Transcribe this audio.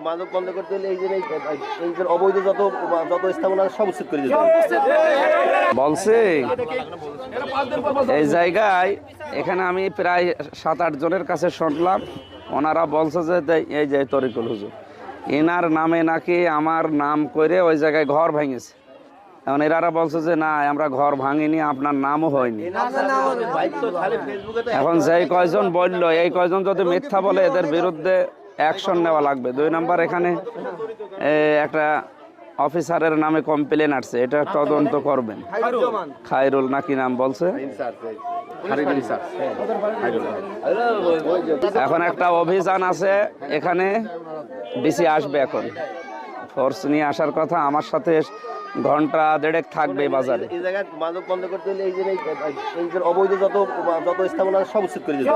মাদক বন্ধ করতে হলে এই যে অবৈধ যত স্থাপনা সব উচ্ছেদ করে দিতে বলছে এই জায়গায় এখানে আমি প্রায় 7-8 জনের কাছে শুনলাম, ওনারা বলছে যে এই যে তরিকুল হুজুর এনার নামে নাকি আমার নাম করে ওই জায়গায় ঘর ভেঙেছে। এখন এরা বলছে যে না, আমরা ঘর ভাঙিনি, আপনার নামও হয়নি। এখন যেই কয়জন বললো, এই কয়জন যদি মিথ্যা বলে এদের বিরুদ্ধে অ্যাকশন নেওয়া লাগবে। 2 নম্বর, এখানে একটা অফিসারের নামে কমপ্লেন আসছে, এটা তদন্ত করবেন। খায়রুল নাকি নাম বলছে। এখন একটা অভিযান আছে, এখানে ডিসি আসবে, এখন ফোর্স নিয়ে আসার কথা। আমার সাথে ঘন্টা 1.5 থাকবে বাজারে। এই জায়গায় মাদক বন্ধ করতে হলে এই যে অবৈধ যত স্থাপনা সব উচ্ছেদ করে দিতে